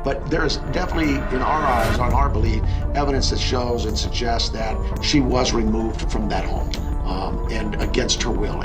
But there is definitely, in our eyes, on our belief, evidence that shows and suggests that she was removed from that home and against her will.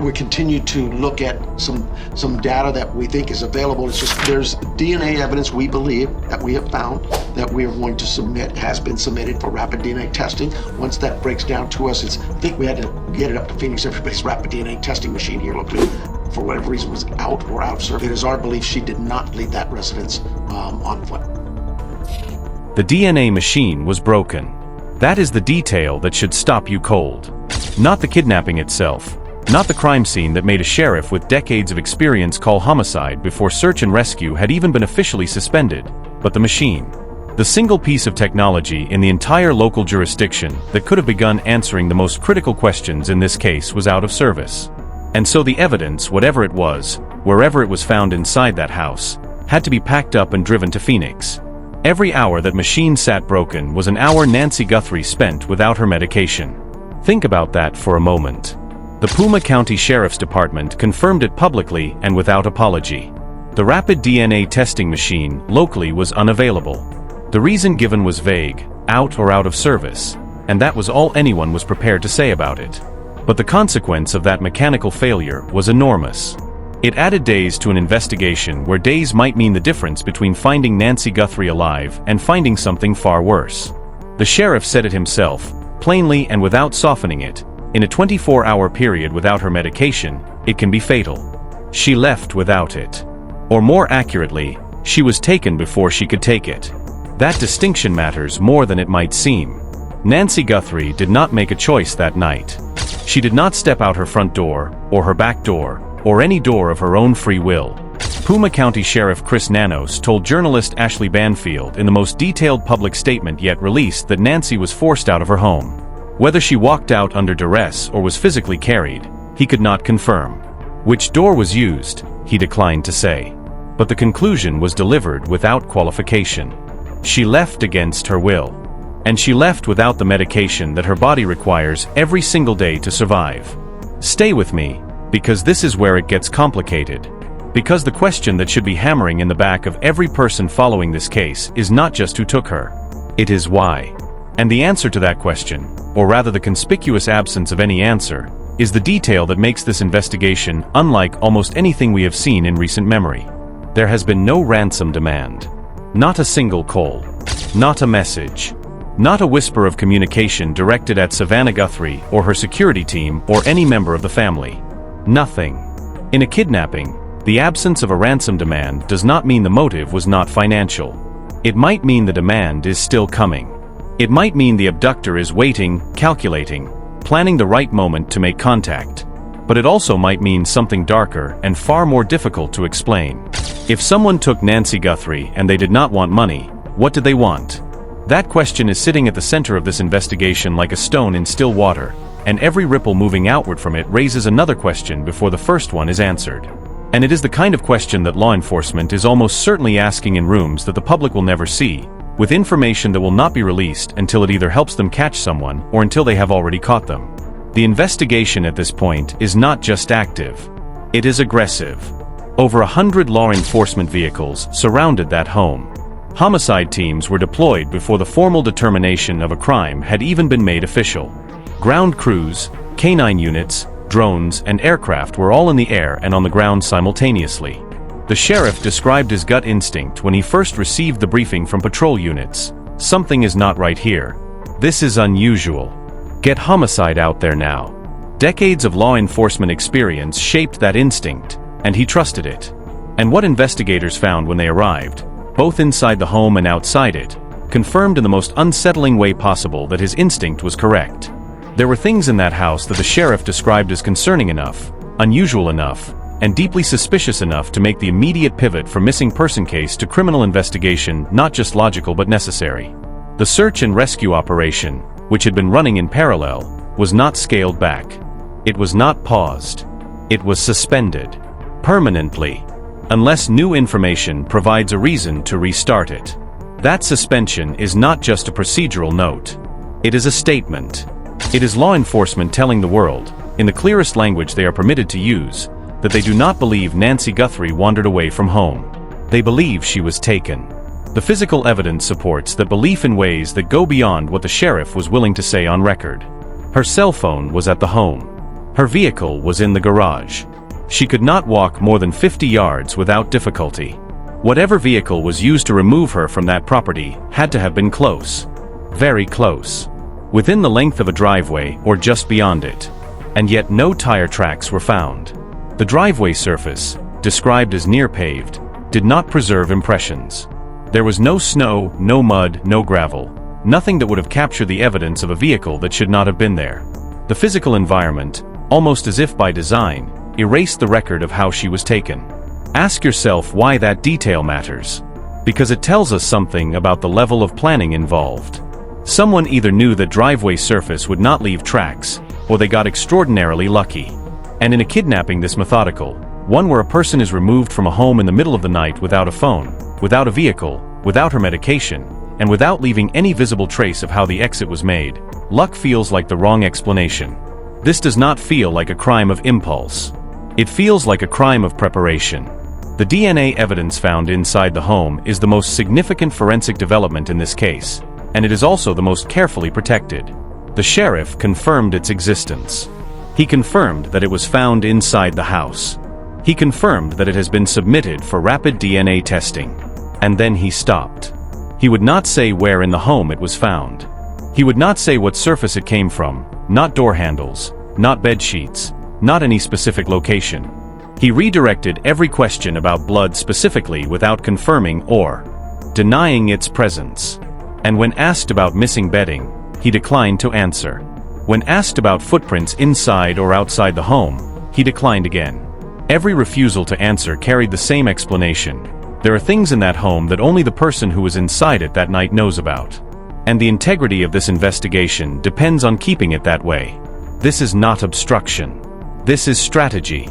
We continue to look at some data that we think is available. It's just there's DNA evidence we believe that we have found that we are going to submit, has been submitted for rapid DNA testing. Once that breaks down to us, I think we had to get it up to Phoenix. Everybody's rapid DNA testing machine here locally, for whatever reason, was out or out of service. It is our belief she did not leave that residence on foot. The DNA machine was broken. That is the detail that should stop you cold. Not the kidnapping itself. Not the crime scene that made a sheriff with decades of experience call homicide before search and rescue had even been officially suspended, but the machine. The single piece of technology in the entire local jurisdiction that could have begun answering the most critical questions in this case was out of service. And so the evidence, whatever it was, wherever it was found inside that house, had to be packed up and driven to Phoenix. Every hour that machine sat broken was an hour Nancy Guthrie spent without her medication. Think about that for a moment. The Pima County Sheriff's Department confirmed it publicly and without apology. The rapid DNA testing machine locally was unavailable. The reason given was vague, out or out of service, and that was all anyone was prepared to say about it. But the consequence of that mechanical failure was enormous. It added days to an investigation where days might mean the difference between finding Nancy Guthrie alive and finding something far worse. The sheriff said it himself, plainly and without softening it. In a 24-hour period without her medication, it can be fatal. She left without it. Or more accurately, she was taken before she could take it. That distinction matters more than it might seem. Nancy Guthrie did not make a choice that night. She did not step out her front door, or her back door, or any door of her own free will. Pima County Sheriff Chris Nanos told journalist Ashley Banfield in the most detailed public statement yet released that Nancy was forced out of her home. Whether she walked out under duress or was physically carried, he could not confirm. Which door was used, he declined to say. But the conclusion was delivered without qualification. She left against her will. And she left without the medication that her body requires every single day to survive. Stay with me, because this is where it gets complicated. Because the question that should be hammering in the back of every person following this case is not just who took her. It is why. And the answer to that question, or rather the conspicuous absence of any answer, is the detail that makes this investigation unlike almost anything we have seen in recent memory. There has been no ransom demand. Not a single call. Not a message. Not a whisper of communication directed at Savannah Guthrie or her security team or any member of the family. Nothing. In a kidnapping, the absence of a ransom demand does not mean the motive was not financial. It might mean the demand is still coming. It might mean the abductor is waiting, calculating, planning the right moment to make contact. But it also might mean something darker and far more difficult to explain. If someone took Nancy Guthrie and they did not want money, what did they want? That question is sitting at the center of this investigation like a stone in still water, and every ripple moving outward from it raises another question before the first one is answered. And it is the kind of question that law enforcement is almost certainly asking in rooms that the public will never see, with information that will not be released until it either helps them catch someone or until they have already caught them. The investigation at this point is not just active. It is aggressive. Over 100 law enforcement vehicles surrounded that home. Homicide teams were deployed before the formal determination of a crime had even been made official. Ground crews, canine units, drones, and aircraft were all in the air and on the ground simultaneously. The sheriff described his gut instinct when he first received the briefing from patrol units. Something is not right here. This is unusual. Get homicide out there now. Decades of law enforcement experience shaped that instinct, and he trusted it. And what investigators found when they arrived, both inside the home and outside it, confirmed in the most unsettling way possible that his instinct was correct. There were things in that house that the sheriff described as concerning enough, unusual enough, and deeply suspicious enough to make the immediate pivot from missing person case to criminal investigation not just logical but necessary. The search and rescue operation, which had been running in parallel, was not scaled back. It was not paused. It was suspended. Permanently. Unless new information provides a reason to restart it. That suspension is not just a procedural note. It is a statement. It is law enforcement telling the world, in the clearest language they are permitted to use, that they do not believe Nancy Guthrie wandered away from home. They believe she was taken. The physical evidence supports that belief in ways that go beyond what the sheriff was willing to say on record. Her cell phone was at the home. Her vehicle was in the garage. She could not walk more than 50 yards without difficulty. Whatever vehicle was used to remove her from that property had to have been close. Very close. Within the length of a driveway or just beyond it. And yet no tire tracks were found. The driveway surface, described as near paved, did not preserve impressions. There was no snow, no mud, no gravel. Nothing that would have captured the evidence of a vehicle that should not have been there. The physical environment, almost as if by design, erased the record of how she was taken. Ask yourself why that detail matters. Because it tells us something about the level of planning involved. Someone either knew that driveway surface would not leave tracks, or they got extraordinarily lucky. And in a kidnapping this methodical, one where a person is removed from a home in the middle of the night without a phone, without a vehicle, without her medication, and without leaving any visible trace of how the exit was made, luck feels like the wrong explanation. This does not feel like a crime of impulse. It feels like a crime of preparation. The DNA evidence found inside the home is the most significant forensic development in this case, and it is also the most carefully protected. The sheriff confirmed its existence. He confirmed that it was found inside the house. He confirmed that it has been submitted for rapid DNA testing. And then he stopped. He would not say where in the home it was found. He would not say what surface it came from, not door handles, not bed sheets, not any specific location. He redirected every question about blood specifically without confirming or denying its presence. And when asked about missing bedding, he declined to answer. When asked about footprints inside or outside the home, he declined again. Every refusal to answer carried the same explanation. There are things in that home that only the person who was inside it that night knows about. And the integrity of this investigation depends on keeping it that way. This is not obstruction. This is strategy.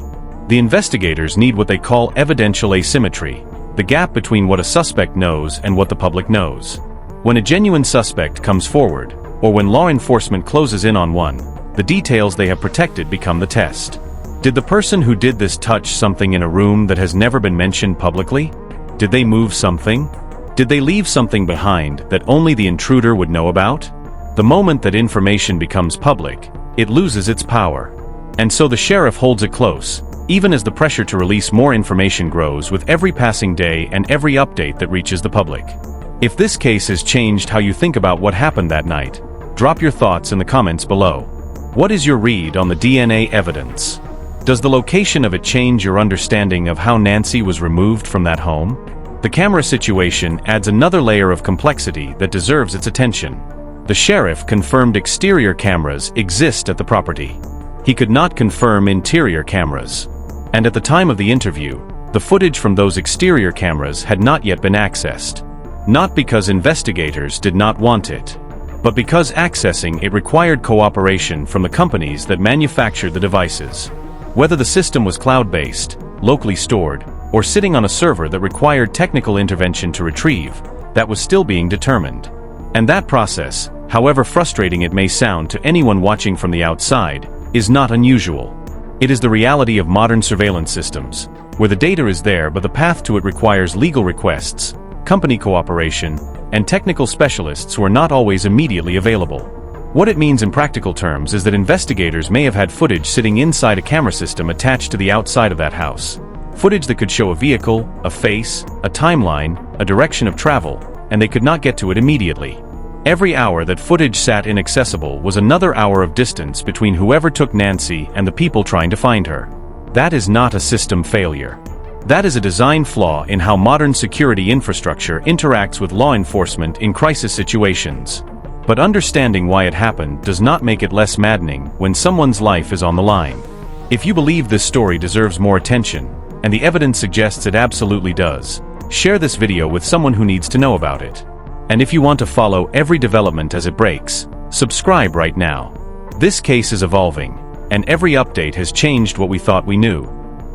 The investigators need what they call evidential asymmetry, the gap between what a suspect knows and what the public knows. When a genuine suspect comes forward, or when law enforcement closes in on one, the details they have protected become the test. Did the person who did this touch something in a room that has never been mentioned publicly? Did they move something? Did they leave something behind that only the intruder would know about? The moment that information becomes public, it loses its power. And so the sheriff holds it close, even as the pressure to release more information grows with every passing day and every update that reaches the public. If this case has changed how you think about what happened that night, drop your thoughts in the comments below. What is your read on the DNA evidence? Does the location of it change your understanding of how Nancy was removed from that home? The camera situation adds another layer of complexity that deserves its attention. The sheriff confirmed exterior cameras exist at the property. He could not confirm interior cameras. And at the time of the interview, the footage from those exterior cameras had not yet been accessed. Not because investigators did not want it, but because accessing it required cooperation from the companies that manufactured the devices. Whether the system was cloud-based, locally stored, or sitting on a server that required technical intervention to retrieve, that was still being determined. And that process, however frustrating it may sound to anyone watching from the outside, is not unusual. It is the reality of modern surveillance systems, where the data is there but the path to it requires legal requests, company cooperation, and technical specialists who are not always immediately available. What it means in practical terms is that investigators may have had footage sitting inside a camera system attached to the outside of that house. Footage that could show a vehicle, a face, a timeline, a direction of travel, and they could not get to it immediately. Every hour that footage sat inaccessible was another hour of distance between whoever took Nancy and the people trying to find her. That is not a system failure. That is a design flaw in how modern security infrastructure interacts with law enforcement in crisis situations. But understanding why it happened does not make it less maddening when someone's life is on the line. If you believe this story deserves more attention, and the evidence suggests it absolutely does, share this video with someone who needs to know about it. And if you want to follow every development as it breaks, subscribe right now. This case is evolving, and every update has changed what we thought we knew.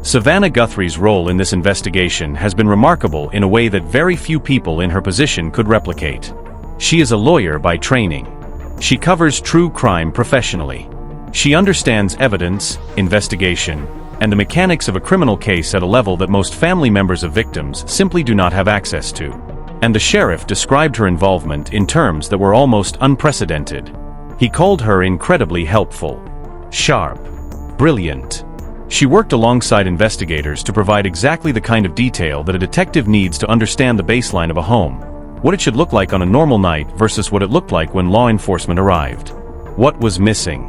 Savannah Guthrie's role in this investigation has been remarkable in a way that very few people in her position could replicate. She is a lawyer by training. She covers true crime professionally. She understands evidence, investigation, and the mechanics of a criminal case at a level that most family members of victims simply do not have access to. And the sheriff described her involvement in terms that were almost unprecedented. He called her incredibly helpful, sharp, brilliant. She worked alongside investigators to provide exactly the kind of detail that a detective needs to understand the baseline of a home, what it should look like on a normal night versus what it looked like when law enforcement arrived. What was missing?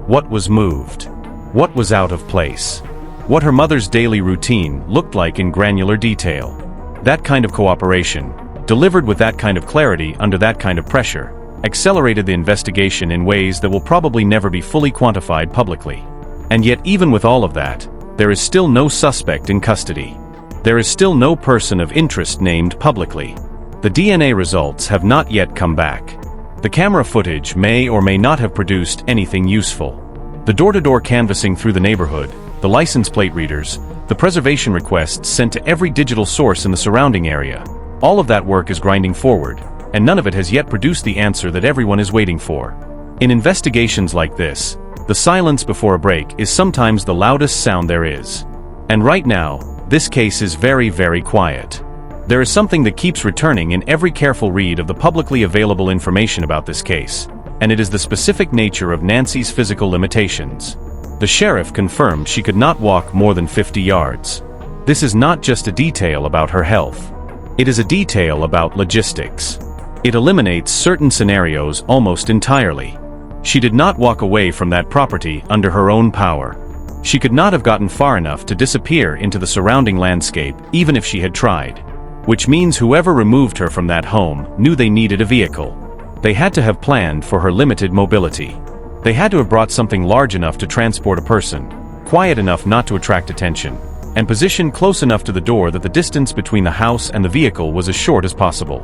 What was moved? What was out of place? What her mother's daily routine looked like in granular detail. That kind of cooperation, delivered with that kind of clarity under that kind of pressure, accelerated the investigation in ways that will probably never be fully quantified publicly. And yet, even with all of that, there is still no suspect in custody. There is still no person of interest named publicly. The DNA results have not yet come back. The camera footage may or may not have produced anything useful. The door-to-door canvassing through the neighborhood, the license plate readers, the preservation requests sent to every digital source in the surrounding area, all of that work is grinding forward, and none of it has yet produced the answer that everyone is waiting for. In investigations like this, the silence before a break is sometimes the loudest sound there is. And right now, this case is very, very quiet. There is something that keeps returning in every careful read of the publicly available information about this case, and it is the specific nature of Nancy's physical limitations. The sheriff confirmed she could not walk more than 50 yards. This is not just a detail about her health. It is a detail about logistics. It eliminates certain scenarios almost entirely. She did not walk away from that property under her own power. She could not have gotten far enough to disappear into the surrounding landscape even if she had tried. Which means whoever removed her from that home knew they needed a vehicle. They had to have planned for her limited mobility. They had to have brought something large enough to transport a person, quiet enough not to attract attention, and positioned close enough to the door that the distance between the house and the vehicle was as short as possible.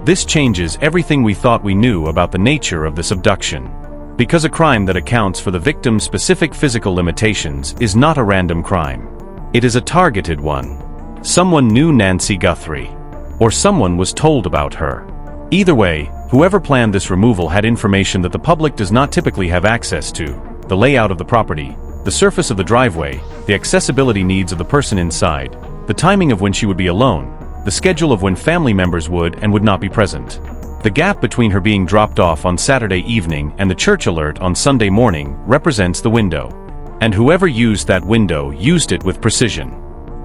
This changes everything we thought we knew about the nature of this abduction. Because a crime that accounts for the victim's specific physical limitations is not a random crime. It is a targeted one. Someone knew Nancy Guthrie, or someone was told about her. Either way, whoever planned this removal had information that the public does not typically have access to: the layout of the property, the surface of the driveway, the accessibility needs of the person inside, the timing of when she would be alone, the schedule of when family members would and would not be present. The gap between her being dropped off on Saturday evening and the church alert on Sunday morning represents the window. And whoever used that window used it with precision.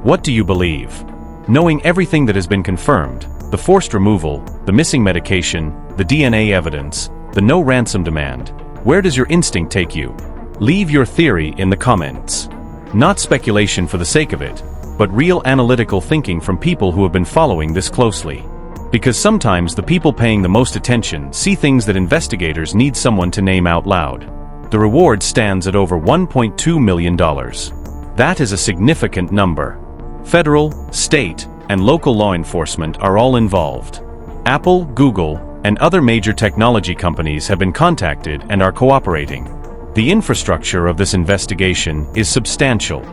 What do you believe? Knowing everything that has been confirmed, the forced removal, the missing medication, the DNA evidence, the no ransom demand, where does your instinct take you? Leave your theory in the comments. Not speculation for the sake of it, but real analytical thinking from people who have been following this closely. Because sometimes the people paying the most attention see things that investigators need someone to name out loud. The reward stands at over $1.2 million. That is a significant number. Federal, state, and local law enforcement are all involved. Apple, Google, and other major technology companies have been contacted and are cooperating. The infrastructure of this investigation is substantial.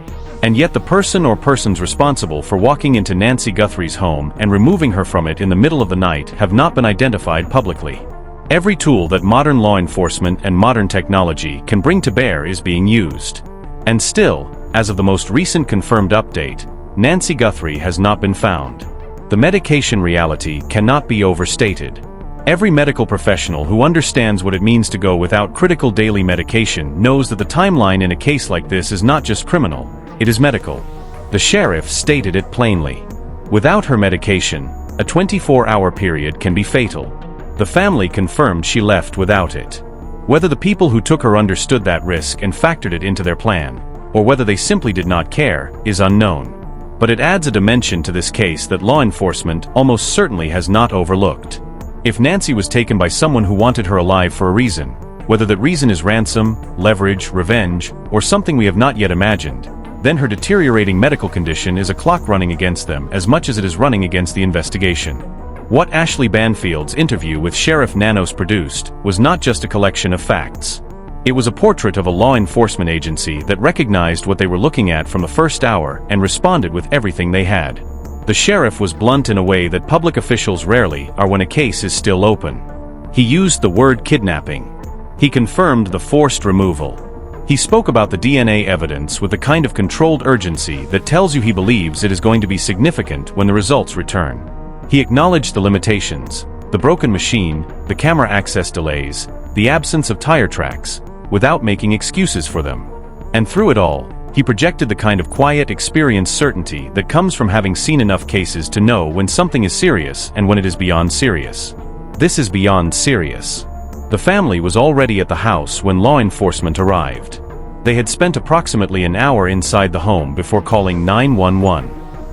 And yet the person or persons responsible for walking into Nancy Guthrie's home and removing her from it in the middle of the night have not been identified publicly. Every tool that modern law enforcement and modern technology can bring to bear is being used. And still, as of the most recent confirmed update, Nancy Guthrie has not been found. The medication reality cannot be overstated. Every medical professional who understands what it means to go without critical daily medication knows that the timeline in a case like this is not just criminal. It is medical. The sheriff stated it plainly. Without her medication, a 24-hour period can be fatal. The family confirmed she left without it. Whether the people who took her understood that risk and factored it into their plan, or whether they simply did not care, is unknown. But it adds a dimension to this case that law enforcement almost certainly has not overlooked. If Nancy was taken by someone who wanted her alive for a reason, whether that reason is ransom, leverage, revenge, or something we have not yet imagined, then her deteriorating medical condition is a clock running against them as much as it is running against the investigation. What Ashley Banfield's interview with Sheriff Nanos produced was not just a collection of facts. It was a portrait of a law enforcement agency that recognized what they were looking at from the first hour and responded with everything they had. The sheriff was blunt in a way that public officials rarely are when a case is still open. He used the word kidnapping. He confirmed the forced removal. He spoke about the DNA evidence with the kind of controlled urgency that tells you he believes it is going to be significant when the results return. He acknowledged the limitations, the broken machine, the camera access delays, the absence of tire tracks, without making excuses for them. And through it all, he projected the kind of quiet, experienced certainty that comes from having seen enough cases to know when something is serious and when it is beyond serious. This is beyond serious. The family was already at the house when law enforcement arrived. They had spent approximately an hour inside the home before calling 911.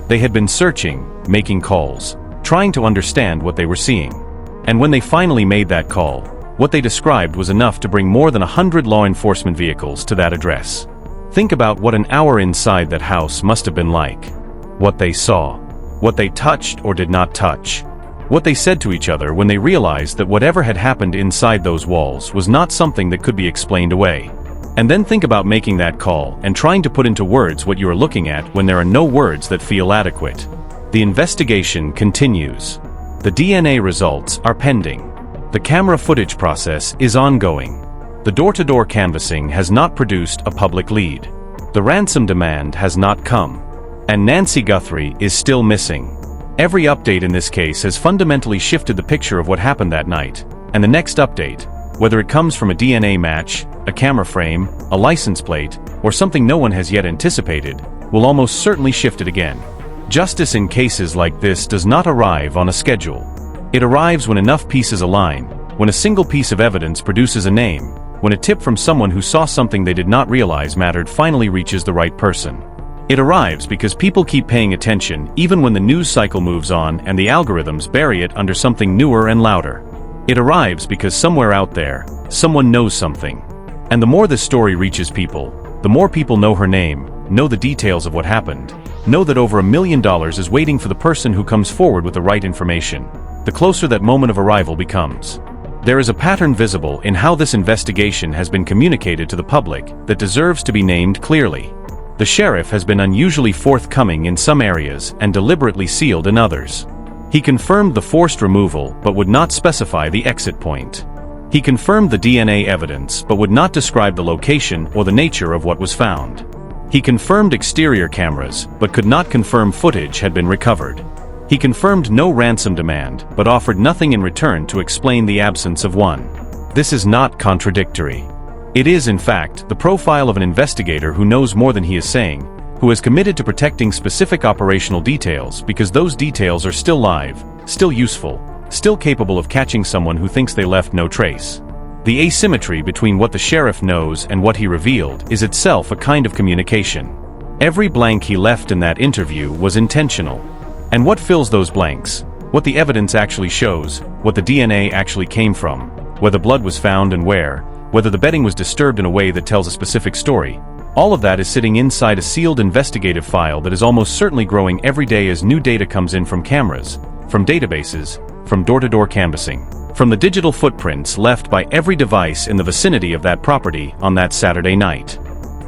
They had been searching, making calls, trying to understand what they were seeing. And when they finally made that call, what they described was enough to bring more than 100 law enforcement vehicles to that address. Think about what an hour inside that house must have been like. What they saw, what they touched or did not touch, what they said to each other when they realized that whatever had happened inside those walls was not something that could be explained away. And then think about making that call and trying to put into words what you are looking at when there are no words that feel adequate. The investigation continues. The DNA results are pending. The camera footage process is ongoing. The door-to-door canvassing has not produced a public lead. The ransom demand has not come. And Nancy Guthrie is still missing. Every update in this case has fundamentally shifted the picture of what happened that night, and the next update, whether it comes from a DNA match, a camera frame, a license plate, or something no one has yet anticipated, will almost certainly shift it again. Justice in cases like this does not arrive on a schedule. It arrives when enough pieces align, when a single piece of evidence produces a name, when a tip from someone who saw something they did not realize mattered finally reaches the right person. It arrives because people keep paying attention even when the news cycle moves on and the algorithms bury it under something newer and louder. It arrives because somewhere out there, someone knows something. And the more this story reaches people, the more people know her name, know the details of what happened, know that over $1 million is waiting for the person who comes forward with the right information, the closer that moment of arrival becomes. There is a pattern visible in how this investigation has been communicated to the public that deserves to be named clearly. The sheriff has been unusually forthcoming in some areas and deliberately sealed in others. He confirmed the forced removal but would not specify the exit point. He confirmed the DNA evidence but would not describe the location or the nature of what was found. He confirmed exterior cameras but could not confirm footage had been recovered. He confirmed no ransom demand but offered nothing in return to explain the absence of one. This is not contradictory. It is, in fact, the profile of an investigator who knows more than he is saying, who is committed to protecting specific operational details because those details are still live, still useful, still capable of catching someone who thinks they left no trace. The asymmetry between what the sheriff knows and what he revealed is itself a kind of communication. Every blank he left in that interview was intentional. And what fills those blanks, what the evidence actually shows, what the DNA actually came from, where the blood was found and whether the bedding was disturbed in a way that tells a specific story, all of that is sitting inside a sealed investigative file that is almost certainly growing every day as new data comes in from cameras, from databases, from door-to-door canvassing, from the digital footprints left by every device in the vicinity of that property on that Saturday night.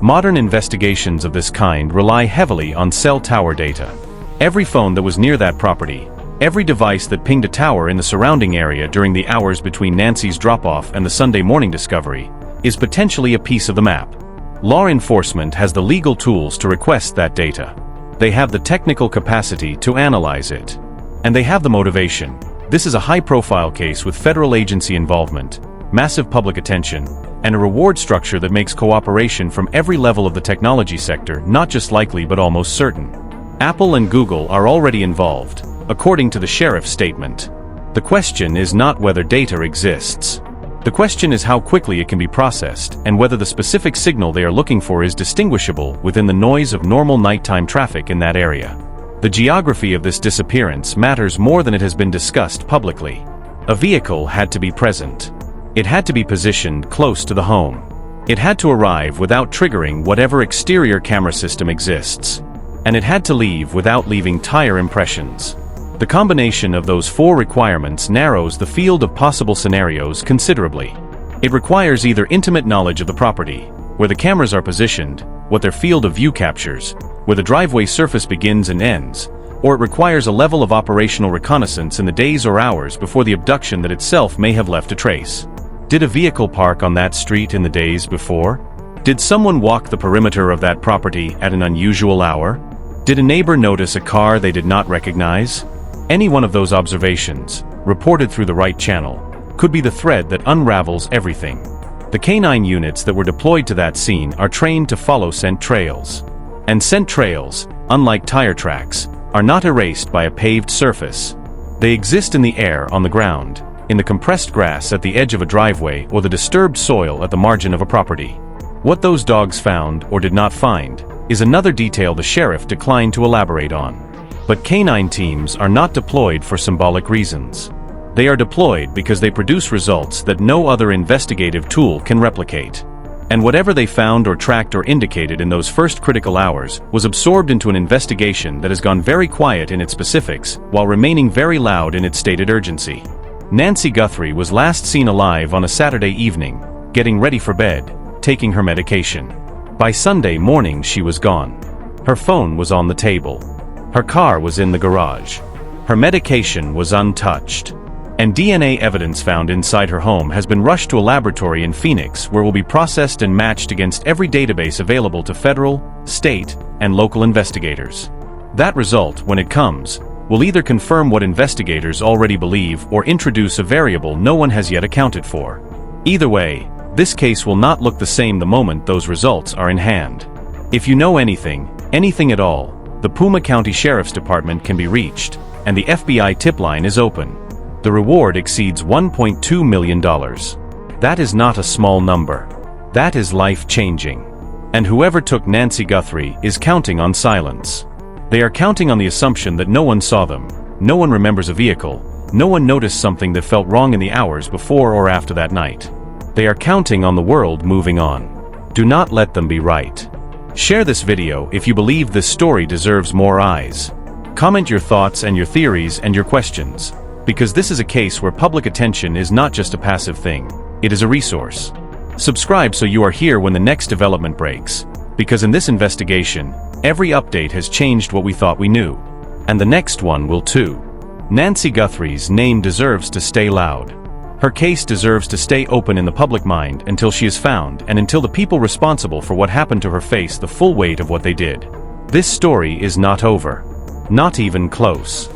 Modern investigations of this kind rely heavily on cell tower data. Every phone that was near that property, every device that pinged a tower in the surrounding area during the hours between Nancy's drop-off and the Sunday morning discovery, is potentially a piece of the map. Law enforcement has the legal tools to request that data. They have the technical capacity to analyze it. And they have the motivation. This is a high-profile case with federal agency involvement, massive public attention, and a reward structure that makes cooperation from every level of the technology sector not just likely but almost certain. Apple and Google are already involved, according to the sheriff's statement. The question is not whether data exists. The question is how quickly it can be processed and whether the specific signal they are looking for is distinguishable within the noise of normal nighttime traffic in that area. The geography of this disappearance matters more than it has been discussed publicly. A vehicle had to be present. It had to be positioned close to the home. It had to arrive without triggering whatever exterior camera system exists. And it had to leave without leaving tire impressions. The combination of those four requirements narrows the field of possible scenarios considerably. It requires either intimate knowledge of the property, where the cameras are positioned, what their field of view captures, where the driveway surface begins and ends, or it requires a level of operational reconnaissance in the days or hours before the abduction that itself may have left a trace. Did a vehicle park on that street in the days before? Did someone walk the perimeter of that property at an unusual hour? Did a neighbor notice a car they did not recognize? Any one of those observations, reported through the right channel, could be the thread that unravels everything. The canine units that were deployed to that scene are trained to follow scent trails. And scent trails, unlike tire tracks, are not erased by a paved surface. They exist in the air on the ground, in the compressed grass at the edge of a driveway or the disturbed soil at the margin of a property. What those dogs found or did not find is another detail the sheriff declined to elaborate on. But canine teams are not deployed for symbolic reasons. They are deployed because they produce results that no other investigative tool can replicate. And whatever they found or tracked or indicated in those first critical hours was absorbed into an investigation that has gone very quiet in its specifics while remaining very loud in its stated urgency. Nancy Guthrie was last seen alive on a Saturday evening, getting ready for bed, taking her medication. By Sunday morning she was gone. Her phone was on the table. Her car was in the garage. Her medication was untouched. And DNA evidence found inside her home has been rushed to a laboratory in Phoenix where it will be processed and matched against every database available to federal, state, and local investigators. That result, when it comes, will either confirm what investigators already believe or introduce a variable no one has yet accounted for. Either way, this case will not look the same the moment those results are in hand. If you know anything at all, the Puma County Sheriff's Department can be reached, and the FBI tip line is open. The reward exceeds $1.2 million. That is not a small number. That is life-changing. And whoever took Nancy Guthrie is counting on silence. They are counting on the assumption that no one saw them, no one remembers a vehicle, no one noticed something that felt wrong in the hours before or after that night. They are counting on the world moving on. Do not let them be right. Share this video if you believe this story deserves more eyes. Comment your thoughts and your theories and your questions, because this is a case where public attention is not just a passive thing, it is a resource. Subscribe so you are here when the next development breaks, because in this investigation, every update has changed what we thought we knew. And the next one will too. Nancy Guthrie's name deserves to stay loud. Her case deserves to stay open in the public mind until she is found and until the people responsible for what happened to her face the full weight of what they did. This story is not over. Not even close.